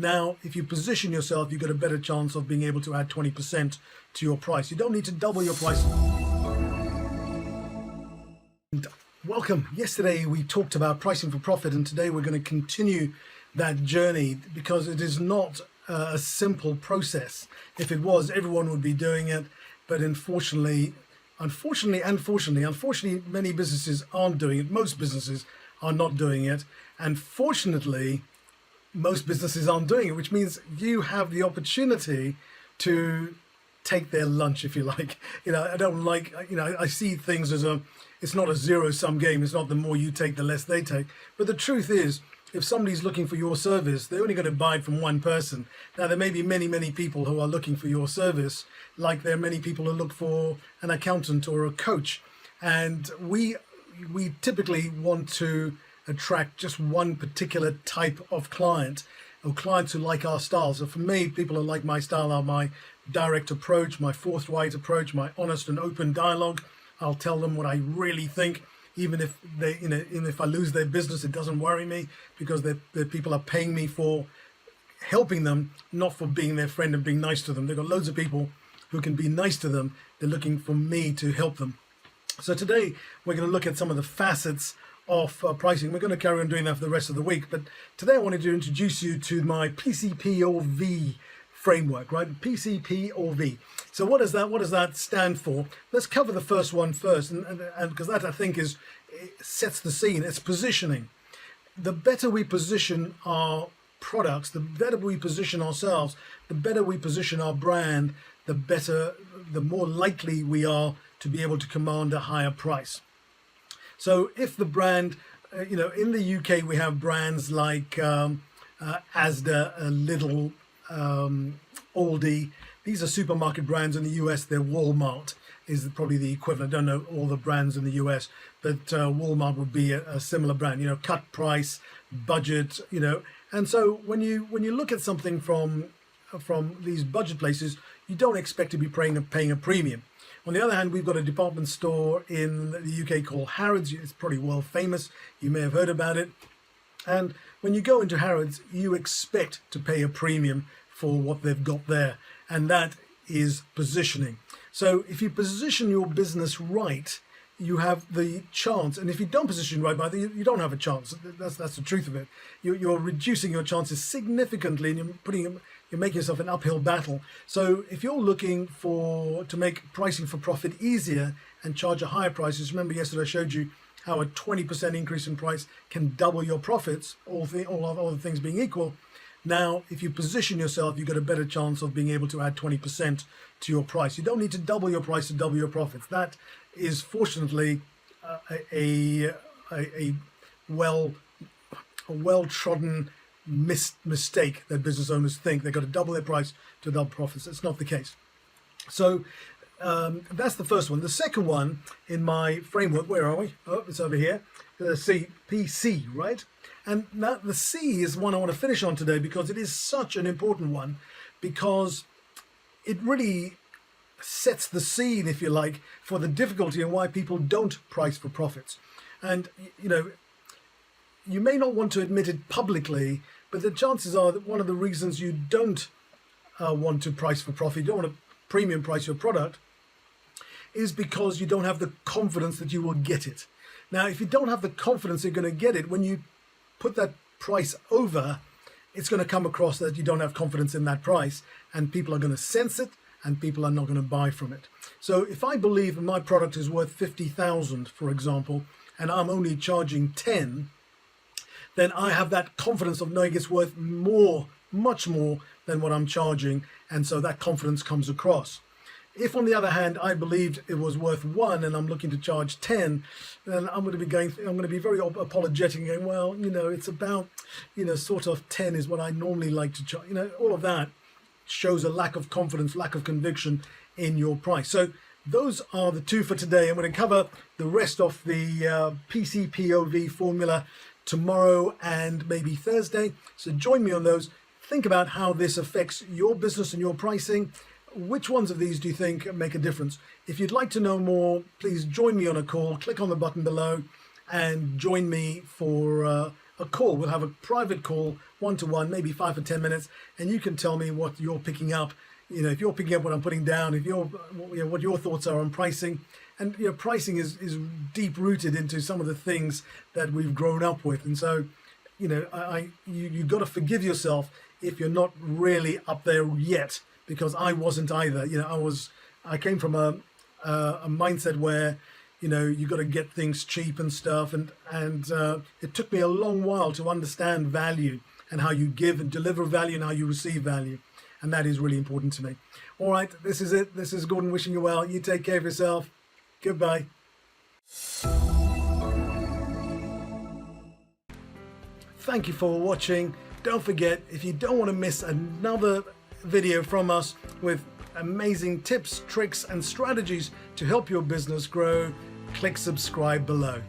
Now, if you position yourself, you've got a better chance of being able to add 20% to your price. You don't need to double your price. Welcome. Yesterday we talked about pricing for profit, and today we're going to continue that journey because it is not a simple process. If it was, everyone would be doing it, but unfortunately, many businesses aren't doing it. Most businesses are not doing it, and fortunately, most businesses aren't doing it, which means you have the opportunity to take their lunch, if you like. I don't like, I see things as it's not a zero-sum game. It's not the more you take, the less they take. But the truth is, if somebody's looking for your service, they're only going to buy it from one person. Now, there may be many, many people who are looking for your service, like there are many people who look for an accountant or a coach. And we typically want to attract just one particular type of client, or clients who like our style. So for me, people who like my style are my direct approach, my forthright approach, my honest and open dialogue. I'll tell them what I really think, even if they, even if I lose their business, it doesn't worry me, because the people are paying me for helping them, not for being their friend and being nice to them. They've got loads of people who can be nice to them. They're looking for me to help them. So today we're going to look at some of the facets of pricing. We're going to carry on doing that for the rest of the week, but today I wanted to introduce you to my PCP/V framework, right? PCP/V. So what does that stand for? Let's cover the first one first, and because that, I think, it sets the scene. It's positioning. The better we position our products, the better we position ourselves, the better we position our brand, the more likely we are to be able to command a higher price. So if the brand, in the UK we have brands like Asda, Lidl, Aldi. These are supermarket brands. In the US, they're Walmart is probably the equivalent. I don't know all the brands in the US, but Walmart would be a similar brand. Cut price, budget. And so when you look at something from these budget places, you don't expect to be paying a premium. On the other hand, we've got a department store in the UK called Harrods. It's probably world famous. You may have heard about it. And when you go into Harrods, you expect to pay a premium for what they've got there. And that is positioning. So if you position your business right, you have the chance. And if you don't position right, you don't have a chance. That's the truth of it. You're reducing your chances significantly, and you're making yourself an uphill battle. So if you're looking to make pricing for profit easier and charge a higher price, remember yesterday I showed you how a 20% increase in price can double your profits, all other things being equal. Now, if you position yourself, you've got a better chance of being able to add 20% to your price. You don't need to double your price to double your profits. That is fortunately a well-trodden mistake that business owners think they've got to double their price to double profits. That's not the case. So that's the first one. The second one in my framework, where are we? Oh, it's over here. C, PC, right? And now the C is one I want to finish on today because it is such an important one, because it really sets the scene, if you like, for the difficulty and why people don't price for profits. And, you may not want to admit it publicly, but the chances are that one of the reasons you don't want to price for profit, you don't want to premium price your product, is because you don't have the confidence that you will get it. Now, if you don't have the confidence you're going to get it, when you put that price over, it's going to come across that you don't have confidence in that price, and people are going to sense it, and people are not going to buy from it. So if I believe that my product is worth 50,000, for example, and I'm only charging 10, then I have that confidence of knowing it's worth more, much more than what I'm charging, and so that confidence comes across. If, on the other hand, I believed it was worth 1 and I'm looking to charge 10, then I'm going to be very apologetic and going, well, it's about, sort of 10 is what I normally like to charge. All of that shows a lack of confidence, lack of conviction in your price. So those are the two for today. I'm going to cover the rest of the PCP/V formula tomorrow and maybe Thursday. So join me on those. Think about how this affects your business and your pricing. Which ones of these do you think make a difference? If you'd like to know more, please join me on a call. Click on the button below and join me for a call. We'll have a private call, one-to-one, maybe 5 or 10 minutes, and you can tell me what you're picking up. You know, if you're picking up what I'm putting down, if you're, you know, what your thoughts are on pricing. And you know, pricing is deep rooted into some of the things that we've grown up with. And so, you know, you've got to forgive yourself if you're not really up there yet, because I wasn't either. You know, I came from a mindset where, you know, you got to get things cheap and stuff, and it took me a long while to understand value and how you give and deliver value and how you receive value, and that is really important to me. All right, this is it. This is Gordon wishing you well. You take care of yourself. Goodbye. Thank you for watching. Don't forget, if you don't want to miss another video from us with amazing tips, tricks, and strategies to help your business grow, click subscribe below.